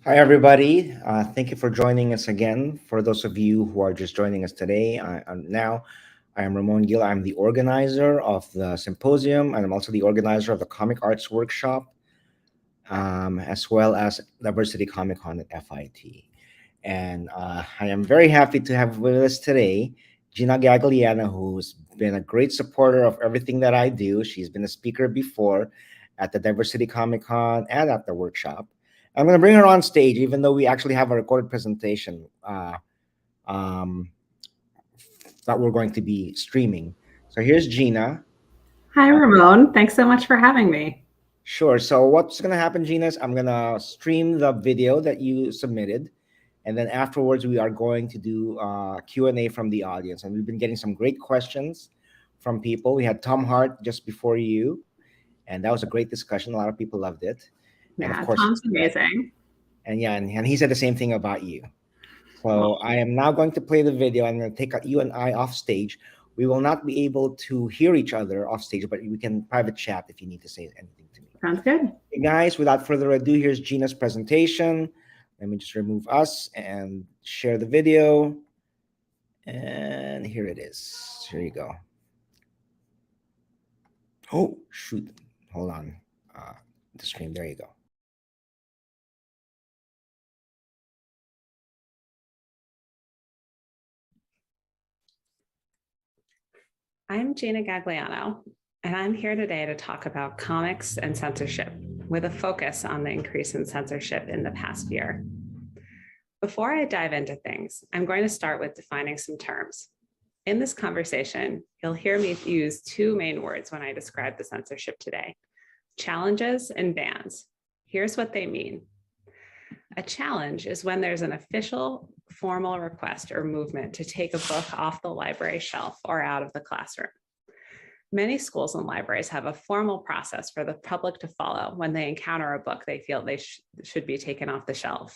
Hi, everybody. Thank you for joining us again. For those of you who are just joining us today, I am Ramon Gil. I'm the organizer of the symposium, and I'm also the organizer of the Comic Arts Workshop, as well as Diversity Comic Con at FIT. And I am very happy to have with us today Gina Gagliano, who's been a great supporter of everything that I do. She's been a speaker before at the Diversity Comic Con and at the workshop. I'm going to bring her on stage, even though we actually have a recorded presentation um, that we're going to be streaming. So here's Gina. Hi, Ramon. Thanks so much for having me. Sure. So what's going to happen, Gina, is I'm going to stream the video that you submitted. And then afterwards, we are going to do Q&A from the audience. And we've been getting some great questions from people. We had Tom Hart just before you, and that was a great discussion. A lot of people loved it. Yeah, and of course, Tom's amazing. And yeah, and he said the same thing about you. So I am now going to play the video. I'm going to take you and I off stage. We will not be able to hear each other off stage, but we can private chat if you need to say anything to me. Sounds good. Hey guys, without further ado, here's Gina's presentation. Let me just remove us and share the video. And here it is. Here you go. Oh, shoot. Hold on. The stream. There you go. I'm Gina Gagliano, and I'm here today to talk about comics and censorship with a focus on the increase in censorship in the past year. Before I dive into things, I'm going to start with defining some terms. In this conversation, you'll hear me use two main words when I describe the censorship today: challenges and bans. Here's what they mean. A challenge is when there's an official formal request or movement to take a book off the library shelf or out of the classroom. Many schools and libraries have a formal process for the public to follow when they encounter a book they feel they should be taken off the shelf.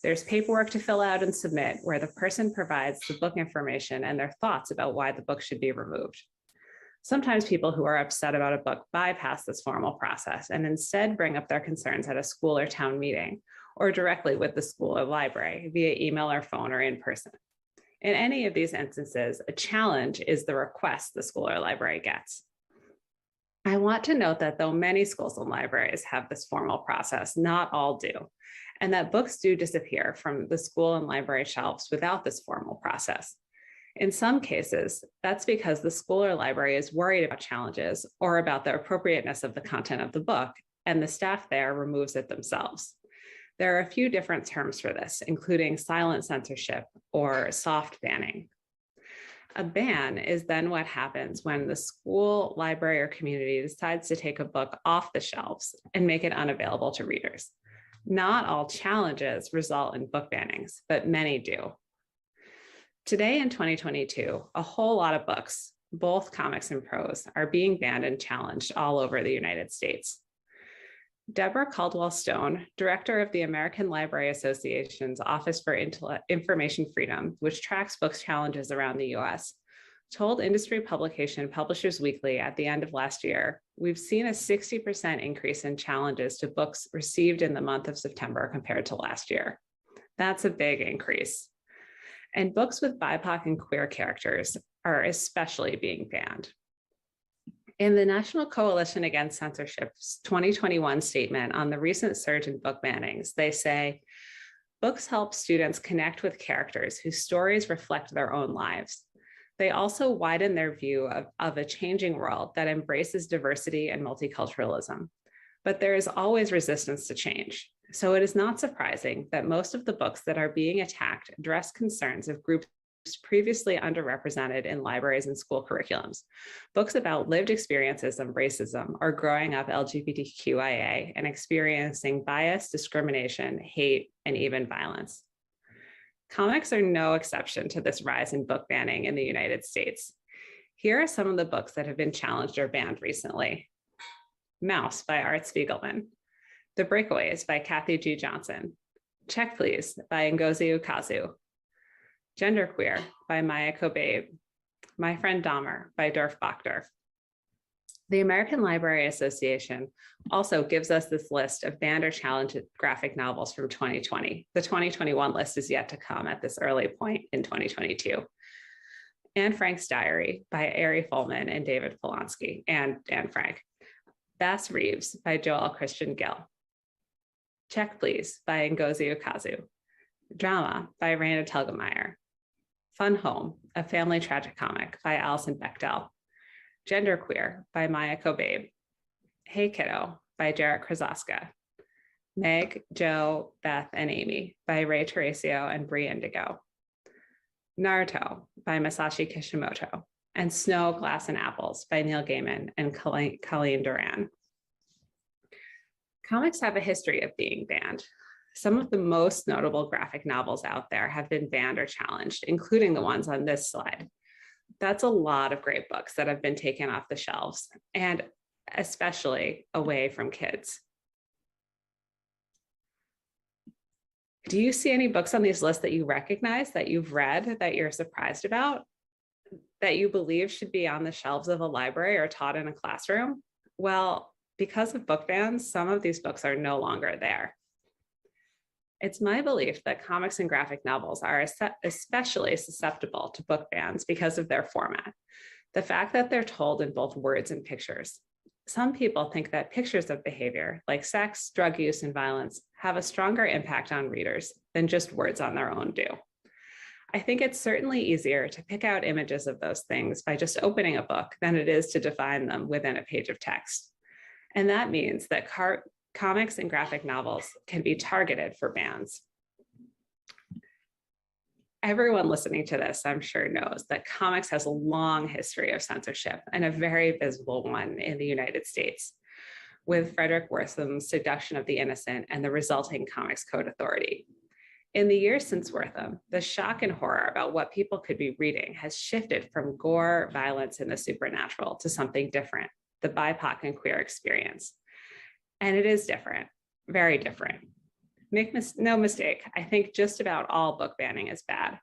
There's paperwork to fill out and submit where the person provides the book information and their thoughts about why the book should be removed. Sometimes people who are upset about a book bypass this formal process and instead bring up their concerns at a school or town meeting, or directly with the school or library via email or phone or in person. In any of these instances, a challenge is the request the school or library gets. I want to note that though many schools and libraries have this formal process, not all do. and that books do disappear from the school and library shelves without this formal process. In some cases, that's because the school or library is worried about challenges or about the appropriateness of the content of the book, and the staff there removes it themselves. There are a few different terms for this, including silent censorship or soft banning. A ban is then what happens when the school, library, or community decides to take a book off the shelves and make it unavailable to readers. Not all challenges result in book bannings, but many do. Today in 2022, a whole lot of books, both comics and prose, are being banned and challenged all over the United States. Deborah Caldwell Stone, director of the American Library Association's Office for Information Freedom, which tracks books challenges around the US, told industry publication Publishers Weekly at the end of last year, we've seen a 60% increase in challenges to books received in the month of September compared to last year. That's a big increase. And books with BIPOC and queer characters are especially being banned. In the National Coalition Against Censorship's 2021 statement on the recent surge in book bannings, they say, books help students connect with characters whose stories reflect their own lives. They also widen their view of a changing world that embraces diversity and multiculturalism. But there is always resistance to change. So it is not surprising that most of the books that are being attacked address concerns of groups previously underrepresented in libraries and school curriculums. Books about lived experiences of racism or growing up LGBTQIA and experiencing bias, discrimination, hate, and even violence. Comics are no exception to this rise in book banning in the United States. Here are some of the books that have been challenged or banned recently. Mouse by Art Spiegelman, The Breakaways by Kathy G. Johnson, Check Please by Ngozi Ukazu, Genderqueer by Maya Kobabe, My Friend Dahmer by Durf Bakhtar. The American Library Association also gives us this list of banned or challenged graphic novels from 2020. The 2021 list is yet to come at this early point in 2022. Anne Frank's Diary by Ari Folman and David Polonsky, and Anne Frank. Bass Reeves by Joel Christian Gill. Check Please by Ngozi Ukazu. Drama by Raina Telgemeier. Fun Home, a family tragic comic by Alison Bechdel. Genderqueer by Maya Kobabe. Hey Kiddo by Jarek Krasaska. Meg, Joe, Beth, and Amy by Ray Teresio and Brie Indigo. Naruto by Masashi Kishimoto. And Snow, Glass, and Apples by Neil Gaiman and Colleen Duran. Comics have a history of being banned. Some of the most notable graphic novels out there have been banned or challenged, including the ones on this slide. That's a lot of great books that have been taken off the shelves, and especially away from kids. Do you see any books on these lists that you recognize, that you've read, that you're surprised about, that you believe should be on the shelves of a library or taught in a classroom? Well, because of book bans, some of these books are no longer there. It's my belief that comics and graphic novels are especially susceptible to book bans because of their format. The fact that they're told in both words and pictures. Some people think that pictures of behavior, like sex, drug use, and violence, have a stronger impact on readers than just words on their own do. I think it's certainly easier to pick out images of those things by just opening a book than it is to define them within a page of text. And that means that comics and graphic novels can be targeted for bans. Everyone listening to this, I'm sure, knows that comics has a long history of censorship and a very visible one in the United States, with Frederick Wertham's Seduction of the Innocent and the resulting Comics Code Authority. In the years since Wertham, the shock and horror about what people could be reading has shifted from gore, violence, and the supernatural to something different, the BIPOC and queer experience. And it is different, very different. Make no mistake, I think just about all book banning is bad.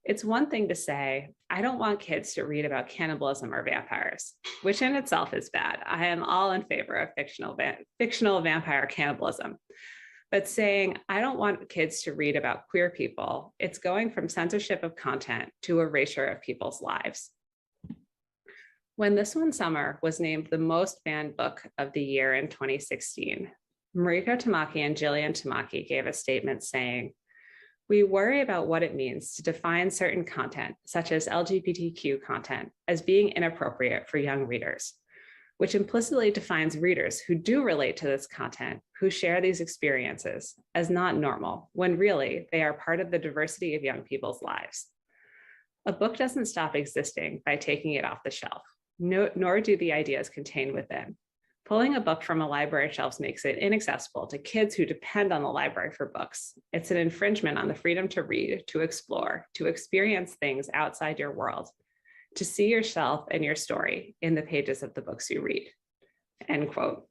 It's one thing to say, I don't want kids to read about cannibalism or vampires, which in itself is bad. I am all in favor of fictional vampire cannibalism. But saying, I don't want kids to read about queer people, it's going from censorship of content to erasure of people's lives. When This One Summer was named the most banned book of the year in 2016, Mariko Tamaki and Jillian Tamaki gave a statement saying, "We worry about what it means to define certain content, such as LGBTQ content, as being inappropriate for young readers, which implicitly defines readers who do relate to this content, who share these experiences, as not normal, when really they are part of the diversity of young people's lives. A book doesn't stop existing by taking it off the shelf, nor do the ideas contained within. Pulling a book from a library shelf makes it inaccessible to kids who depend on the library for books. It's an infringement on the freedom to read, to explore, to experience things outside your world, to see yourself and your story in the pages of the books you read," end quote.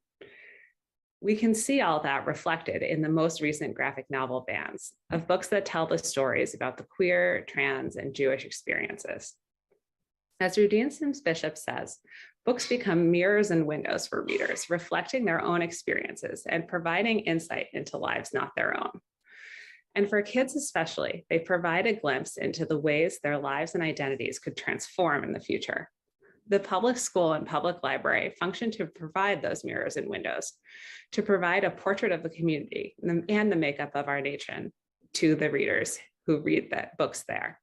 We can see all that reflected in the most recent graphic novel bans of books that tell the stories about the queer, trans, and Jewish experiences. As Rudine Sims Bishop says, books become mirrors and windows for readers, reflecting their own experiences and providing insight into lives not their own. And for kids especially, they provide a glimpse into the ways their lives and identities could transform in the future. The public school and public library function to provide those mirrors and windows, to provide a portrait of the community and the makeup of our nation to the readers who read the books there.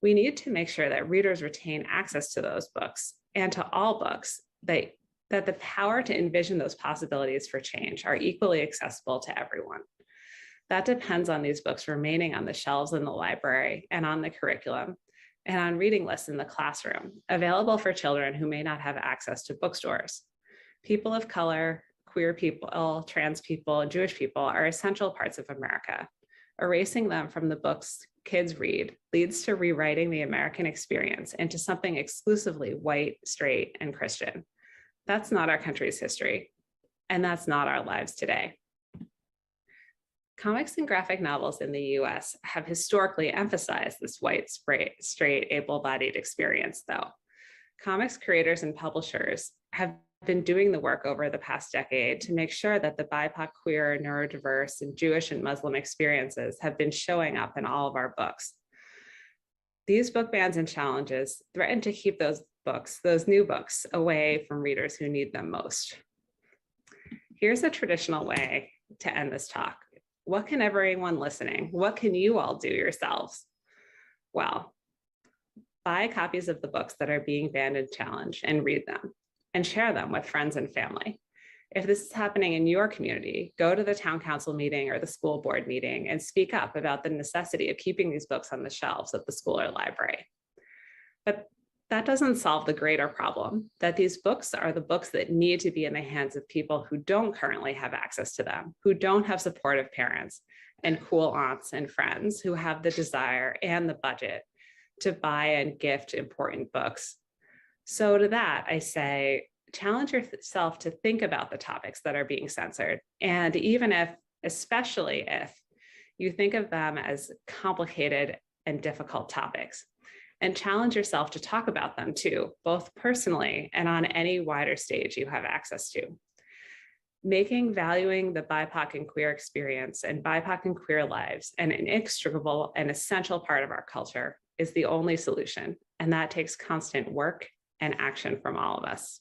We need to make sure that readers retain access to those books and to all books, that the power to envision those possibilities for change are equally accessible to everyone. That depends on these books remaining on the shelves in the library and on the curriculum and on reading lists in the classroom, available for children who may not have access to bookstores. People of color, queer people, trans people, and Jewish people are essential parts of America. Erasing them from the books kids read leads to rewriting the American experience into something exclusively white, straight, and Christian. That's not our country's history, and that's not our lives today. Comics and graphic novels in the US have historically emphasized this white, straight, able-bodied experience, though. Comics creators and publishers have been doing the work over the past decade to make sure that the BIPOC, queer, neurodiverse, and Jewish and Muslim experiences have been showing up in all of our books. These book bans and challenges threaten to keep those books, those new books, away from readers who need them most. Here's a traditional way to end this talk. What can everyone listening, what can you all do yourselves? Well, buy copies of the books that are being banned and challenged and read them and share them with friends and family. If this is happening in your community, go to the town council meeting or the school board meeting and speak up about the necessity of keeping these books on the shelves at the school or library. But that doesn't solve the greater problem, that these books are the books that need to be in the hands of people who don't currently have access to them, who don't have supportive parents and cool aunts and friends who have the desire and the budget to buy and gift important books. So to that, I say, challenge yourself to think about the topics that are being censored. And even if, especially if, you think of them as complicated and difficult topics, and challenge yourself to talk about them too, both personally and on any wider stage you have access to. Valuing the BIPOC and queer experience and BIPOC and queer lives an inextricable and essential part of our culture is the only solution. And that takes constant work and action from all of us.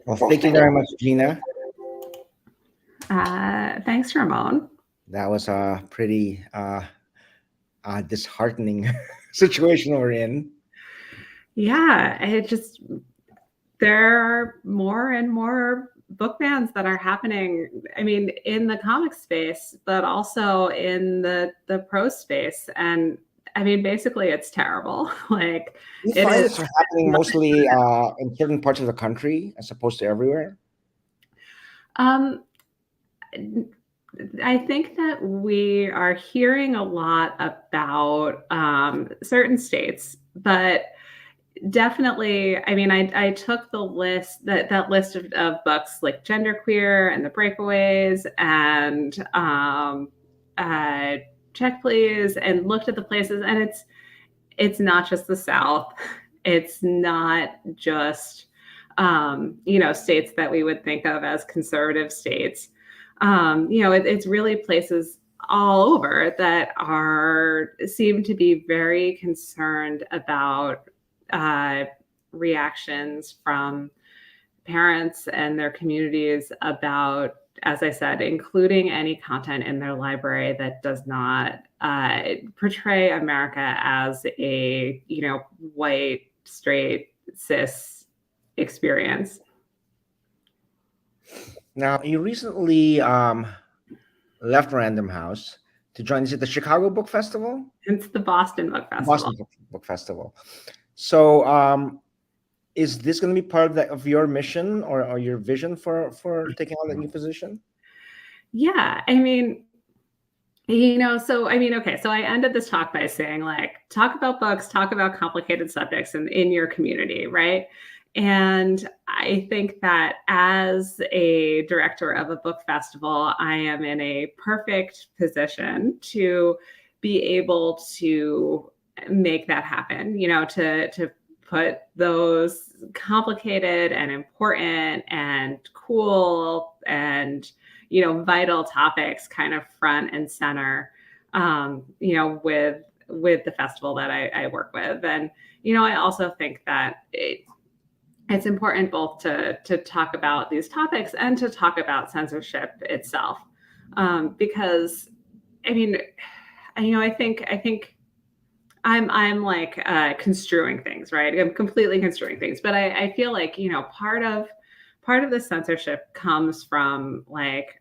Well, thank you very much, Gina. Thanks, Ramon. That was a pretty disheartening situation we're in. Yeah, there are more and more book bans that are happening. I mean, in the comic space, but also in the prose space. And I mean, basically, it's terrible. Like, You find it's happening mostly in certain parts of the country as opposed to everywhere? I think that we are hearing a lot about certain states, but definitely, I mean, I took the list, that list of books like Genderqueer and The Breakaways and Check Please, and looked at the places, and it's not just the South. It's not just states that we would think of as conservative states. It's really places all over that seem to be very concerned about reactions from parents and their communities about, as I said, including any content in their library that does not portray America as a, white, straight, cis experience. Now, you recently left Random House to join, is it the Chicago Book Festival? It's the Boston Book Festival. Boston Book Festival. So, is this going to be part of your mission or your vision for taking on that new position? Yeah, I mean, okay, so I ended this talk by saying, like, talk about books, talk about complicated subjects in your community, right? And I think that as a director of a book festival, I am in a perfect position to be able to make that happen, to put those complicated and important and cool and vital topics kind of front and center, with the festival that I work with. And, I also think that it's important both to talk about these topics and to talk about censorship itself. Because, I mean, I think I'm like construing things, right? I'm completely construing things, but I feel like, part of the censorship comes from, like,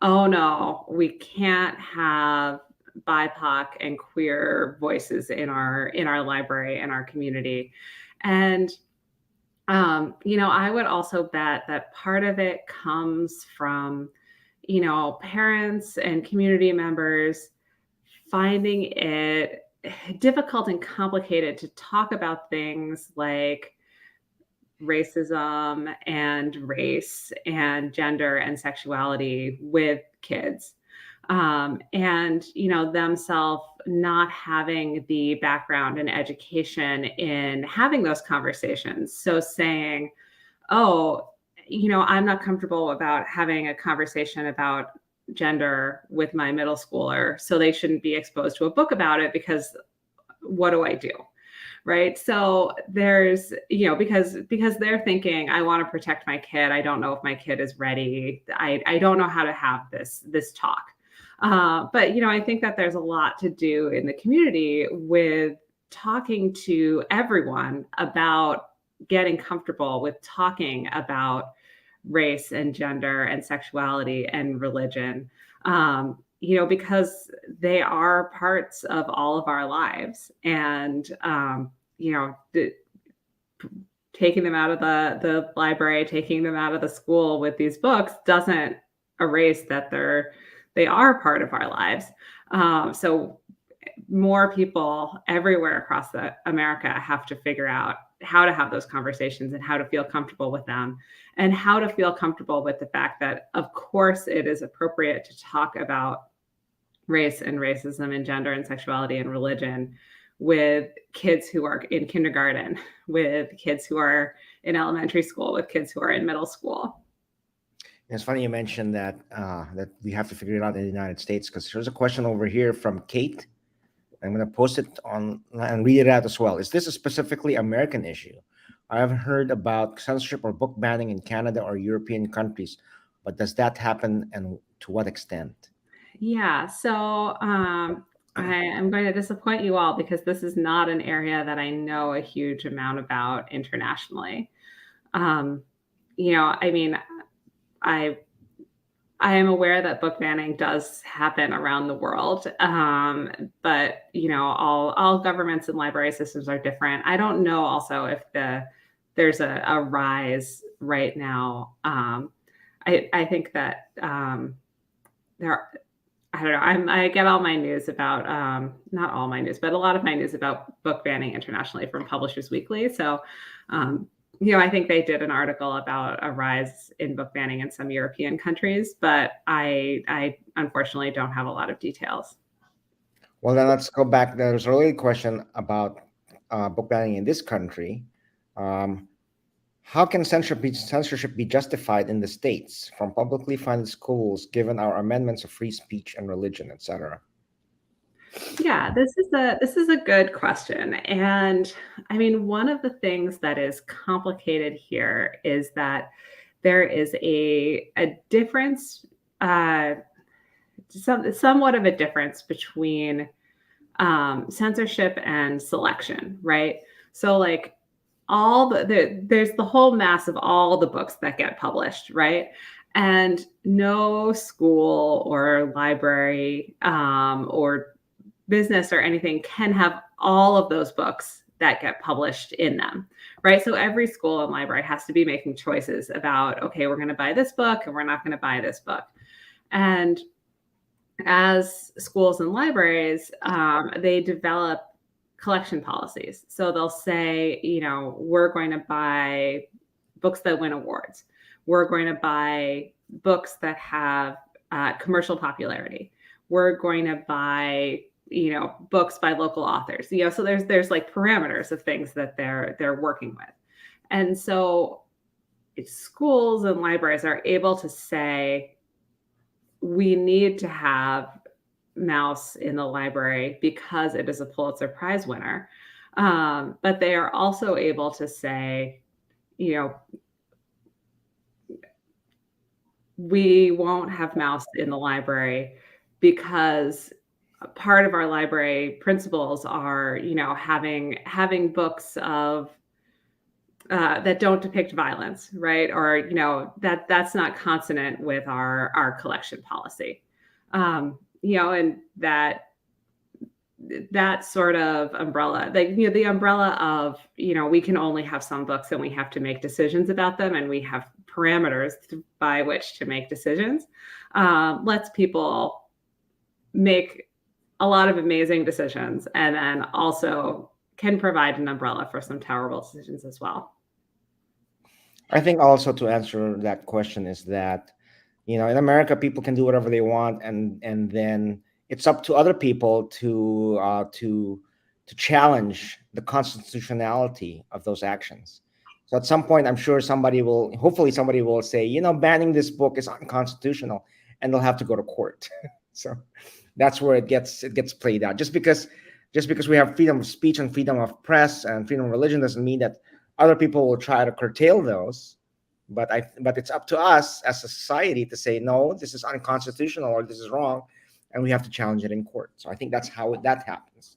oh no, we can't have BIPOC and queer voices in our library, in our community. And I would also bet that part of it comes from, parents and community members finding it difficult and complicated to talk about things like racism and race and gender and sexuality with kids. And, themselves not having the background and education in having those conversations. So saying, oh, I'm not comfortable about having a conversation about gender with my middle schooler, so they shouldn't be exposed to a book about it, because what do I do? Right. So there's, because they're thinking, I want to protect my kid. I don't know if my kid is ready. I don't know how to have this talk. But, I think that there's a lot to do in the community with talking to everyone about getting comfortable with talking about race and gender and sexuality and religion. Because they are parts of all of our lives. And, taking them out of the library, taking them out of the school with these books doesn't erase that they are part of our lives. So more people everywhere across America have to figure out how to have those conversations and how to feel comfortable with them, and how to feel comfortable with the fact that, of course, it is appropriate to talk about race and racism and gender and sexuality and religion with kids who are in kindergarten, with kids who are in elementary school, with kids who are in middle school. It's funny you mentioned that that we have to figure it out in the United States, because there's a question over here from Kate. I'm going to post it on and read it out as well. Is this a specifically American issue? I haven't heard about censorship or book banning in Canada or European countries, but does that happen, and to what extent? Yeah, so I am going to disappoint you all, because this is not an area that I know a huge amount about internationally. I mean, I am aware that book banning does happen around the world, but all governments and library systems are different. I don't know also if there's a rise right now. I think that there are. I don't know. I get all my news about, not all my news, but a lot of my news about book banning internationally from Publishers Weekly. So, I think they did an article about a rise in book banning in some European countries, but I unfortunately don't have a lot of details. Well, then let's go back. There's a related question about book banning in this country. How can censorship be justified in the States from publicly funded schools, given our amendments of free speech and religion, etc.? Yeah, this is a good question. And I mean, one of the things that is complicated here is that there is a difference, somewhat of a difference between censorship and selection, right? So like there's the whole mass of all the books that get published, right? And no school or library or business or anything can have all of those books that get published in them, right? So every school and library has to be making choices about, okay, we're going to buy this book and we're not going to buy this book. And as schools and libraries, they develop collection policies. So they'll say, we're going to buy books that win awards. We're going to buy books that have commercial popularity. We're going to buy, books by local authors. So there's like parameters of things that they're working with, and so schools and libraries are able to say, we need to have Mouse in the library because it is a Pulitzer Prize winner. But they are also able to say, we won't have Mouse in the library because part of our library principles are, having books of that don't depict violence, right? Or that's not consonant with our collection policy. And that sort of umbrella, like the umbrella of we can only have some books and we have to make decisions about them, and we have parameters by which to make decisions, lets people make a lot of amazing decisions, and then also can provide an umbrella for some terrible decisions as well. I think also to answer that question is that, in America, people can do whatever they want, and then it's up to other people to challenge the constitutionality of those actions. So at some point, I'm sure hopefully somebody will say, banning this book is unconstitutional, and they'll have to go to court. So that's where it gets played out. Just because we have freedom of speech and freedom of press and freedom of religion doesn't mean that other people will try to curtail those. But it's up to us as a society to say, no, this is unconstitutional or this is wrong, and we have to challenge it in court. So I think that's how that happens.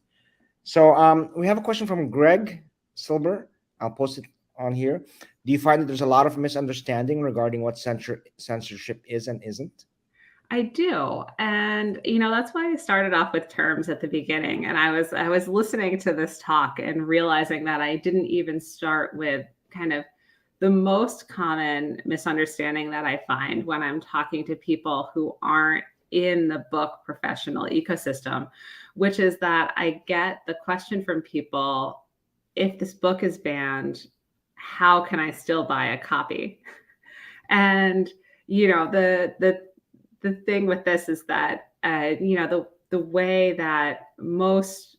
So we have a question from Greg Silber. I'll post it on here. Do you find that there's a lot of misunderstanding regarding what censorship is and isn't? I do. And that's why I started off with terms at the beginning. And I was listening to this talk and realizing that I didn't even start with kind of the most common misunderstanding that I find when I'm talking to people who aren't in the book professional ecosystem, which is that I get the question from people, if this book is banned, how can I still buy a copy? And the thing with this is that the way that most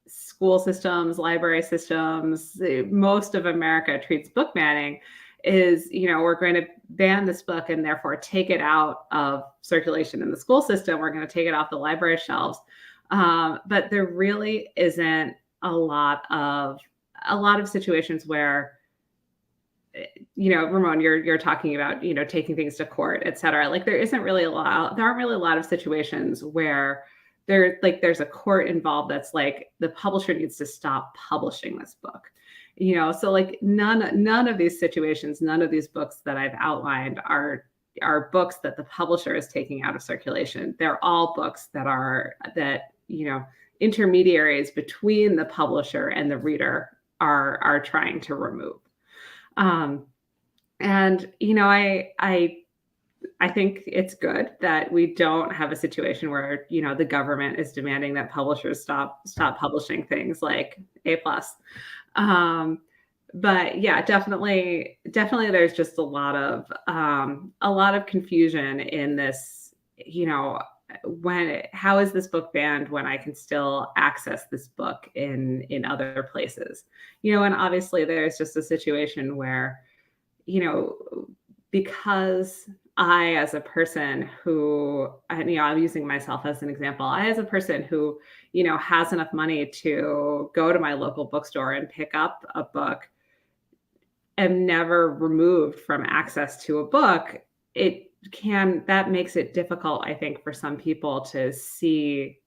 school systems, library systems, most of America treats book banning is, we're going to ban this book and therefore take it out of circulation in the school system. We're going to take it off the library shelves. But there really isn't a lot of situations where, Ramon, you're talking about, taking things to court, et cetera. Like there aren't really a lot of situations where there's a court involved that's like the publisher needs to stop publishing this book. So like none of these situations, none of these books that I've outlined are books that the publisher is taking out of circulation. They're all books that intermediaries between the publisher and the reader are trying to remove. And I think it's good that we don't have a situation where the government is demanding that publishers stop publishing things like A+. But yeah, definitely there's just a lot of confusion in this. How is this book banned when I can still access this book in other places? And obviously there's just a situation where, because I, as a person who, I'm using myself as an example, I, as a person who, has enough money to go to my local bookstore and pick up a book, am never removed from access to a book, that makes it difficult, I think, for some people to see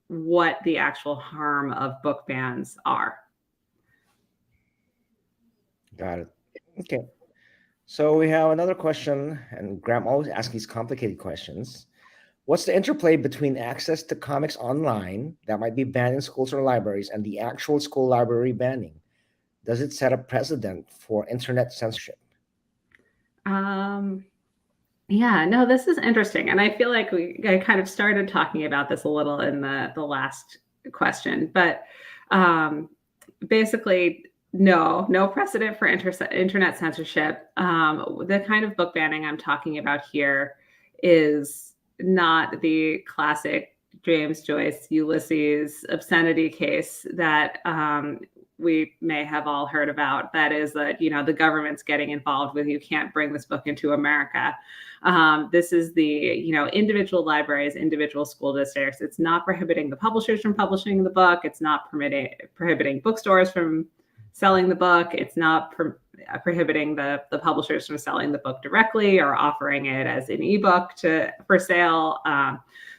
what the actual harm of book bans are. Got it. Okay. So we have another question, and Graham always asks these complicated questions. What's the interplay between access to comics online that might be banned in schools or libraries and the actual school library banning? Does it set a precedent for internet censorship? Yeah, no, this is interesting. And I feel like I kind of started talking about this a little in the last question, but basically, no precedent for internet censorship. The kind of book banning I'm talking about here is not the classic James Joyce, Ulysses obscenity case that we may have all heard about. That is that, the government's getting involved with, you can't bring this book into America. This is the, individual libraries, individual school districts. It's not prohibiting the publishers from publishing the book. It's not prohibiting bookstores from selling the book. It's not prohibiting the publishers from selling the book directly or offering it as an ebook for sale.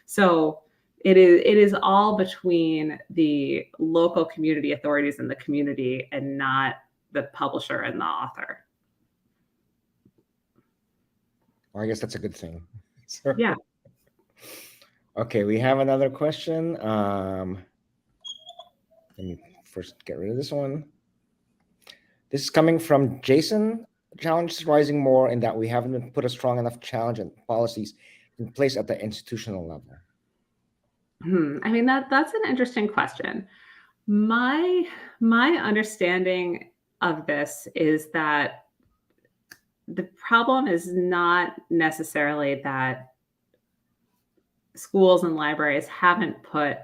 So it is all between the local community authorities and the community, and not the publisher and the author. Well, I guess that's a good thing. Yeah. Okay, we have another question. Let me first get rid of this one. This is coming from Jason. Challenge is rising more in that we haven't put a strong enough challenge and policies in place at the institutional level. I mean, that's an interesting question. My understanding of this is that the problem is not necessarily that schools and libraries haven't put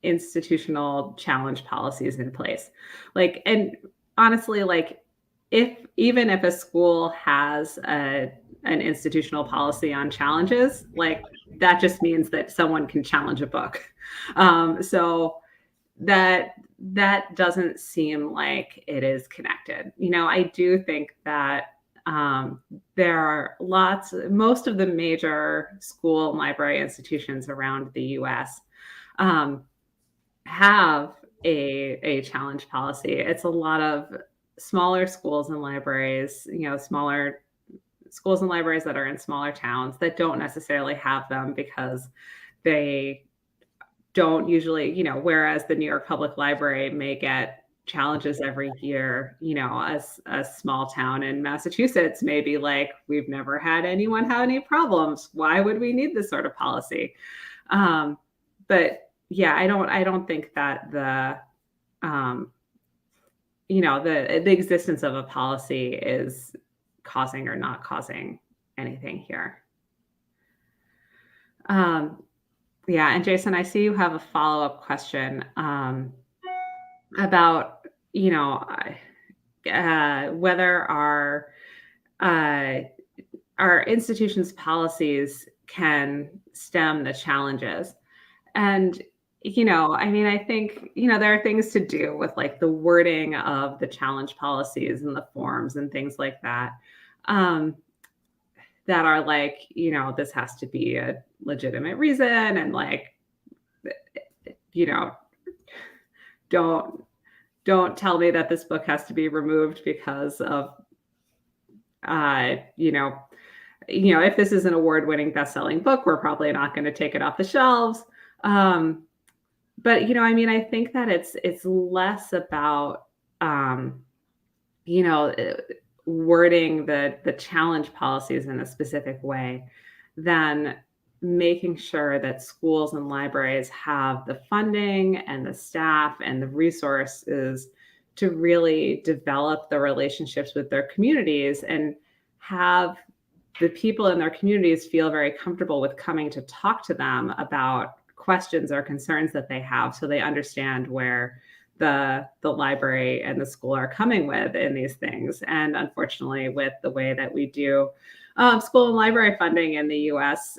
institutional challenge policies in place. And honestly, even if a school has an institutional policy on challenges, that just means that someone can challenge a book. So that doesn't seem like it is connected. I do think that there are most of the major school and library institutions around the US have a challenge policy. It's a lot of smaller schools and libraries, smaller schools and libraries that are in smaller towns that don't necessarily have them because they don't usually, whereas the New York Public Library may get challenges every year, as a small town in Massachusetts may be like, we've never had anyone have any problems. Why would we need this sort of policy? But yeah, I don't think that the existence of a policy is causing or not causing anything here. Yeah, and Jason, I see you have a follow-up question about, whether our institutions' policies can stem the challenges. And, I think, there are things to do with the wording of the challenge policies and the forms and things like that, that are this has to be a legitimate reason, and don't tell me that this book has to be removed because of, if this is an award-winning best-selling book, we're probably not going to take it off the shelves. But, I think that it's less about, wording the challenge policies in a specific way than making sure that schools and libraries have the funding and the staff and the resources to really develop the relationships with their communities and have the people in their communities feel very comfortable with coming to talk to them about questions or concerns that they have, so they understand where the library and the school are coming with in these things. And unfortunately, with the way that we do School and library funding in the U.S.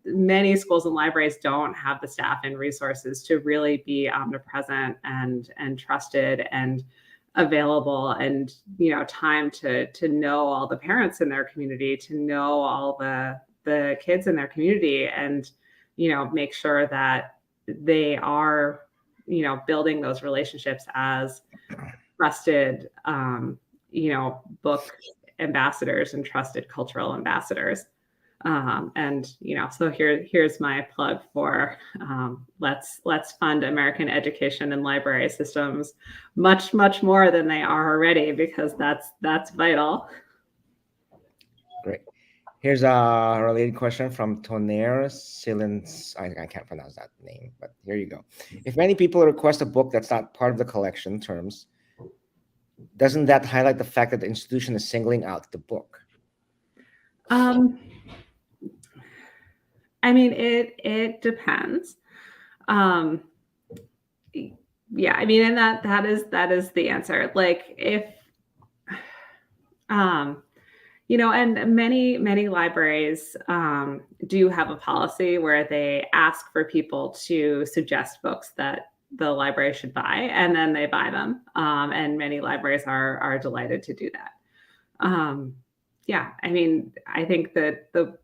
Many schools and libraries don't have the staff and resources to really be omnipresent and trusted and available, and time to know all the parents in their community, to know all the kids in their community, and make sure that they are building those relationships as trusted book ambassadors and trusted cultural ambassadors. So here's my plug for let's fund American education and library systems much more than they are already, because that's vital. Great. Here's a related question from Tonnerre Silence. I can't pronounce that name, but here you go. If many people request a book that's not part of the collection terms, doesn't that highlight the fact that the institution is singling out the book? I mean, it depends. Yeah, I mean, and that is the answer. Like, if and many libraries do have a policy where they ask for people to suggest books that the library should buy, and then they buy them. And many libraries are delighted to do that. Yeah, I mean, I think that the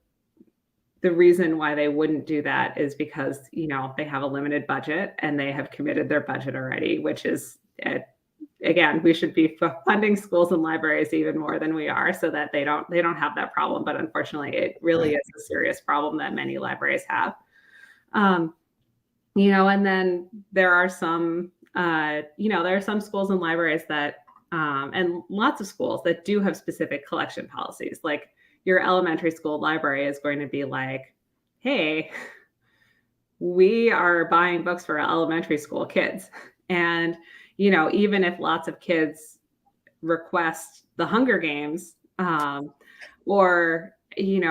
reason why they wouldn't do that is because they have a limited budget, and they have committed their budget already, which is, again, we should be funding schools and libraries even more than we are, so that they don't have that problem. But unfortunately, it really is a serious problem that many libraries have. And then there are some schools and libraries that and lots of schools that do have specific collection policies. Like, your elementary school library is going to be like, hey, we are buying books for elementary school kids. And, even if lots of kids request the Hunger Games, or, I mean,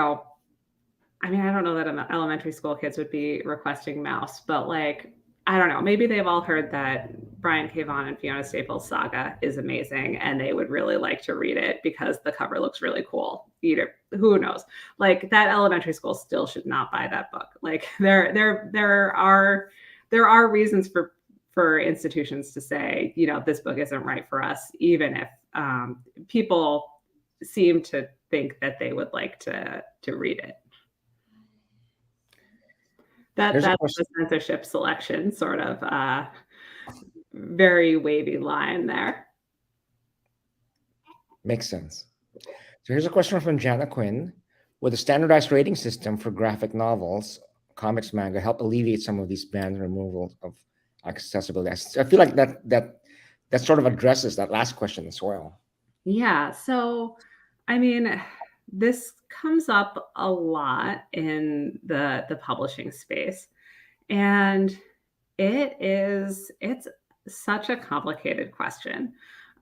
I don't know that elementary school kids would be requesting Mouse, but like, I don't know, maybe they've all heard that Brian K. Vaughan and Fiona Staples' saga is amazing, and they would really like to read it because the cover looks really cool. Who knows? Like, that elementary school still should not buy that book. Like, there are reasons for institutions to say, this book isn't right for us, even if people seem to think that they would like to read it. That's the censorship selection sort of very wavy line there. Makes sense. So here's a question from Jana Quinn. Would a standardized rating system for graphic novels, comics, manga help alleviate some of these bans and removal of accessibility? I feel like that sort of addresses that last question as well. Yeah. So, I mean, this comes up a lot in the publishing space, and it's such a complicated question.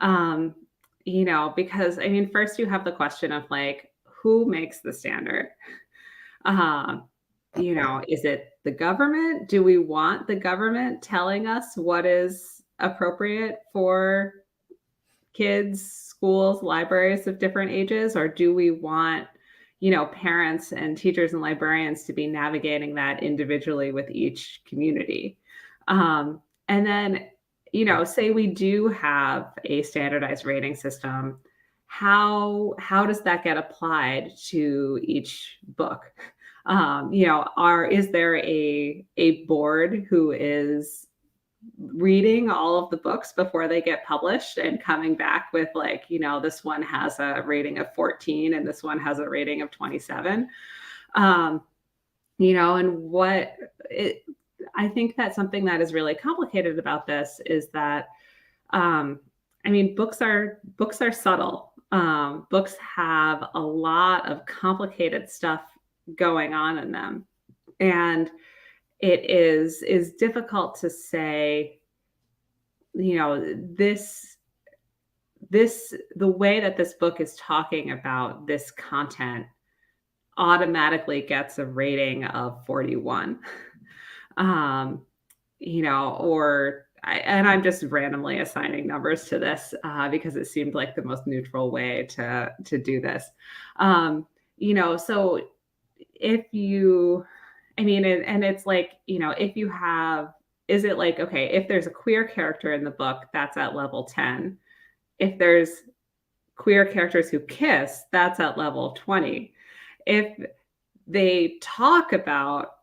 Because, I mean, first you have the question of like, who makes the standard? Is it the government? Do we want the government telling us what is appropriate for kids, schools, libraries of different ages? Or do we want, parents and teachers and librarians to be navigating that individually with each community? And then, say we do have a standardized rating system, how does that get applied to each book? Is there a board who is reading all of the books before they get published and coming back with like, this one has a rating of 14 and this one has a rating of 27? And I think that something that is really complicated about this is that, books are subtle. Books have a lot of complicated stuff going on in them. And it is difficult to say, the way that this book is talking about this content automatically gets a rating of 41. And I'm just randomly assigning numbers to this because it seemed like the most neutral way to do this. So if you, I mean, and it's like, if you have, is it like, okay, if there's a queer character in the book, that's at level 10. If there's queer characters who kiss, that's at level 20. If they talk about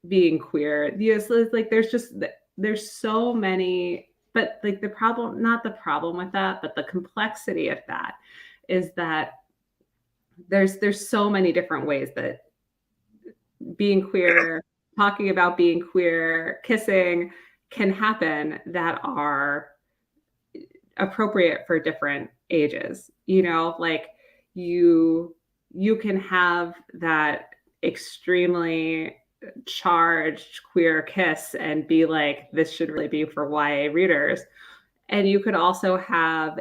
being queer, yes, it's like there's so many, but like not the problem with that, but the complexity of that is that there's so many different ways that being queer, talking about being queer, kissing can happen that are appropriate for different ages. Like you can have that extremely charged queer kiss and be like, this should really be for YA readers. And you could also have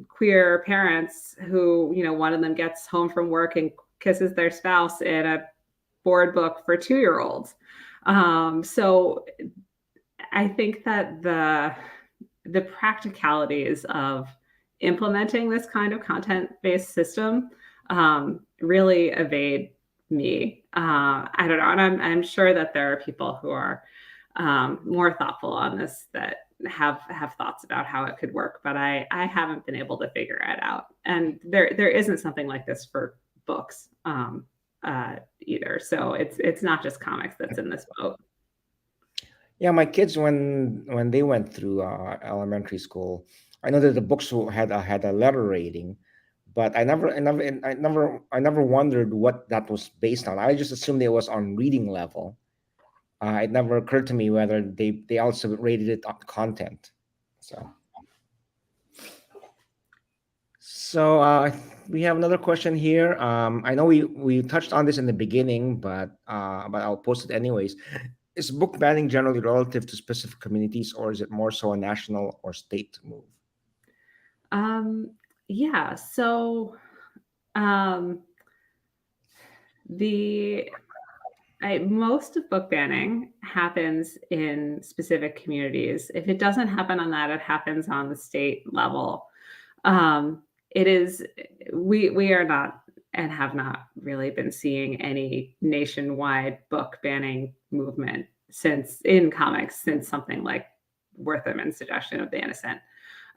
queer parents who, one of them gets home from work and kisses their spouse in a board book for 2-year-olds. So I think that the practicalities of implementing this kind of content-based system really evade me. I don't know, and I'm sure that there are people who are more thoughtful on this that have thoughts about how it could work, but I haven't been able to figure it out. And there isn't something like this for books either. So it's not just comics that's in this boat. Yeah, my kids when they went through elementary school, I know that the books had a letter rating, but I never wondered what that was based on. I just assumed it was on reading level. It never occurred to me whether they also rated it on content. So we have another question here. I know we touched on this in the beginning, but I'll post it anyways. Is book banning generally relative to specific communities, or is it more so a national or state move? Yeah. So most of book banning happens in specific communities. If it doesn't happen on that, it happens on the state level. We are not and have not really been seeing any nationwide book banning movement in comics since something like Wortham and Suggestion of the Innocent.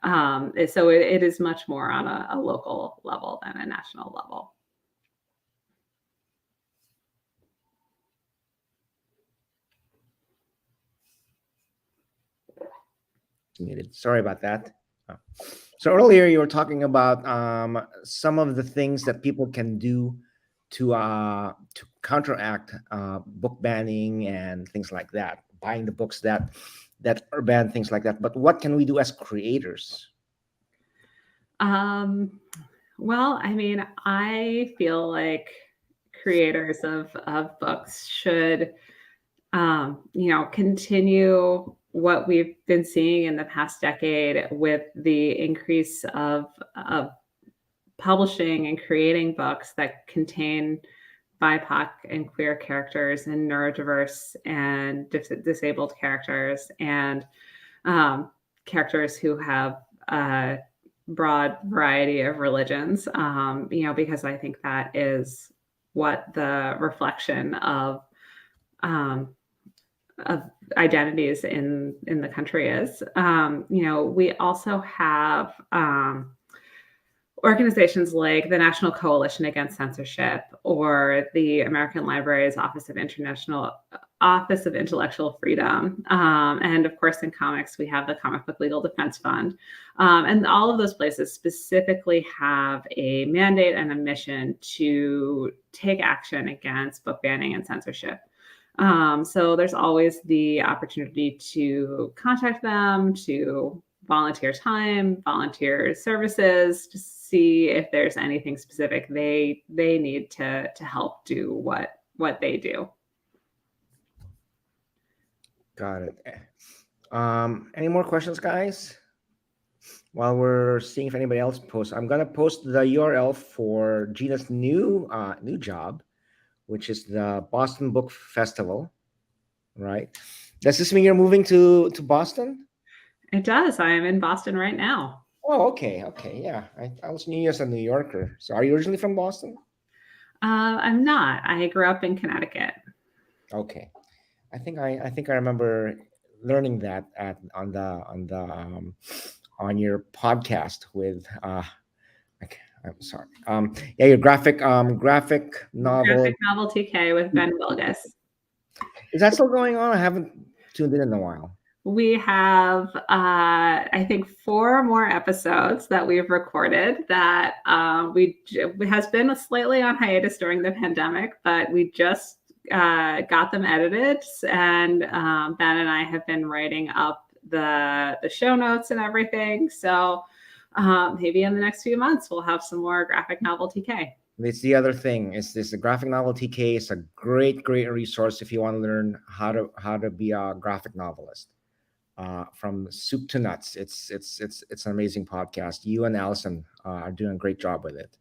So it is much more on a local level than a national level. Sorry about that. So earlier you were talking about some of the things that people can do to counteract book banning and things like that, buying the books that are banned, things like that. But what can we do as creators? Well, I mean, I feel like creators of books should, continue what we've been seeing in the past decade with the increase of publishing and creating books that contain BIPOC and queer characters and neurodiverse and disabled characters and characters who have a broad variety of religions, because I think that is what the reflection of identities in the country is. We also have organizations like the National Coalition Against Censorship or the American Library's Office of Intellectual Freedom. And of course, in comics, we have the Comic Book Legal Defense Fund. And all of those places specifically have a mandate and a mission to take action against book banning and censorship. So there's always the opportunity to contact them, to volunteer time, volunteer services, to see if there's anything specific they need to help do what they do. Got it. Any more questions, guys? While we're seeing if anybody else posts, I'm gonna post the URL for Gina's new job, which is the Boston Book Festival. Right? Does this mean you're moving to Boston? It does. I am in Boston right now. Oh, okay, okay, yeah. I also knew you as a New Yorker. So, are you originally from Boston? I'm not. I grew up in Connecticut. Okay, I think I remember learning that on your podcast with okay, I'm sorry. Yeah, your graphic Graphic novel. novel TK with Ben Wilgus. Is that still going on? I haven't tuned in a while. We have, I think, 4 more episodes that we've recorded that has been slightly on hiatus during the pandemic, but we just got them edited, and Ben and I have been writing up the show notes and everything. So maybe in the next few months we'll have some more graphic novel TK. It's the other thing. Is this the graphic novel TK is a great resource if you want to learn how to be a graphic novelist. From soup to nuts. It's an amazing podcast. You and Allison are doing a great job with it,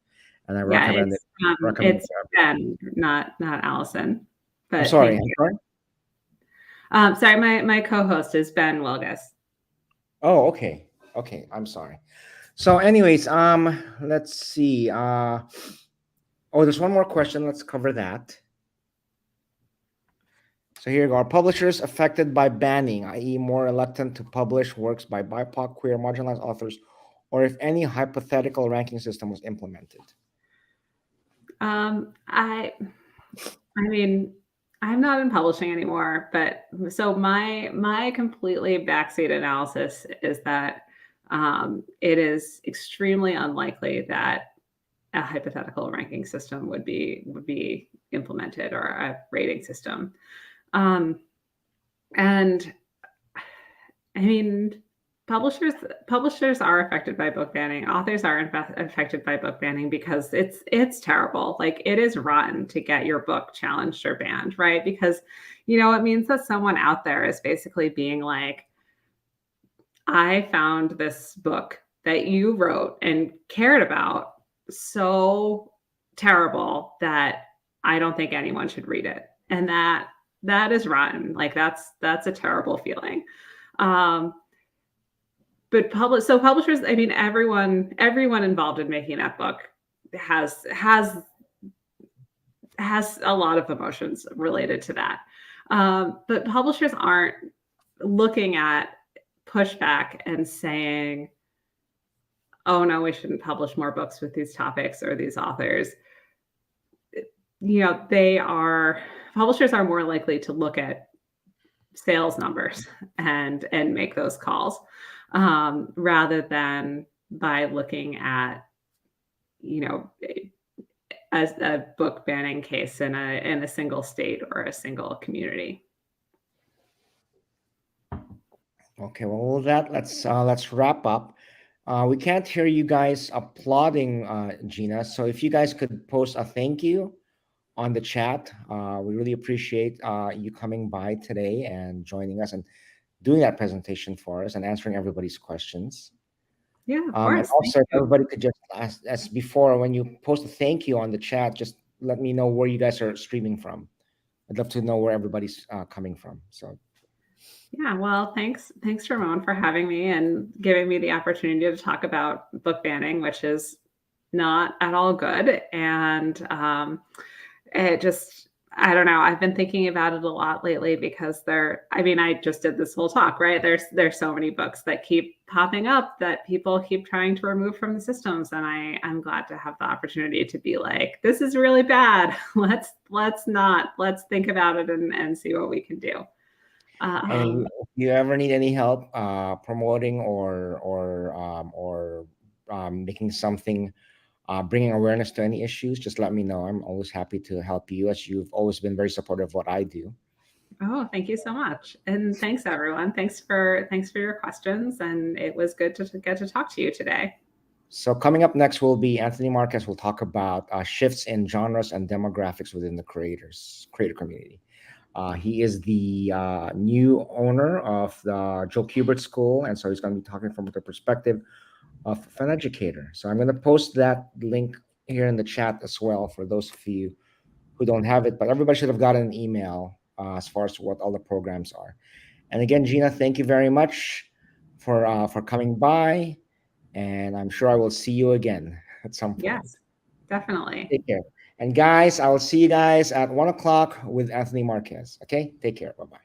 and I Yeah, recommend it. Recommend it it's to Ben, not Allison. I'm But sorry. thank I'm you. sorry. Sorry, my co-host is Ben Wilgus. Oh, okay. Okay. I'm sorry. So, anyways, let's see. Oh, there's one more question. Let's cover that. So here you go. Are publishers affected by banning, i.e., more reluctant to publish works by BIPOC, queer, marginalized authors, or if any hypothetical ranking system was implemented? I mean, I'm not in publishing anymore, but so my completely backseat analysis is that it is extremely unlikely that a hypothetical ranking system would be implemented, or a rating system. Um, and I mean, publishers are affected by book banning. Authors are affected by book banning because it's terrible. Like, it is rotten to get your book challenged or banned, right? Because it means that someone out there is basically being like, I found this book that you wrote and cared about so terrible that I don't think anyone should read it. And that is rotten. Like, that's a terrible feeling. Um, but publishers, I mean, everyone involved in making that book has a lot of emotions related to that. But publishers aren't looking at pushback and saying, oh no, we shouldn't publish more books with these topics or these authors. Publishers are more likely to look at sales numbers and make those calls, rather than by looking at as a book banning case in a single state or a single community. Okay, well, with that, let's wrap up. We can't hear you guys applauding Gina, so if you guys could post a thank you on the chat, we really appreciate you coming by today and joining us and doing that presentation for us and answering everybody's questions. Yeah, of And course. also, if everybody could just, as before, when you post a thank you on the chat, just let me know where you guys are streaming from. I'd love to know where everybody's coming from. So, Yeah, well, thanks, Ramon, for having me and giving me the opportunity to talk about book banning, which is not at all good. And it just, I don't know. I've been thinking about it a lot lately because I just did this whole talk, right? There's so many books that keep popping up that people keep trying to remove from the systems. And I'm glad to have the opportunity to be like, this is really bad. Let's think about it and see what we can do. and if you ever need any help promoting or making something, bringing awareness to any issues, just let me know. I'm always happy to help you, as you've always been very supportive of what I do. Oh, thank you so much. And thanks, everyone. Thanks for your questions. And it was good to get to talk to you today. So coming up next will be Anthony Marquez. Will talk about shifts in genres and demographics within the creator community. He is the new owner of the Joe Kubert School, and so he's going to be talking from the perspective of an educator. So I'm going to post that link here in the chat as well for those of you who don't have it. But everybody should have gotten an email as far as what all the programs are. And again, Gina, thank you very much for coming by. And I'm sure I will see you again at some point. Yes, definitely. Take care. And guys, I will see you guys at 1 o'clock with Anthony Marquez. Okay, take care. Bye-bye.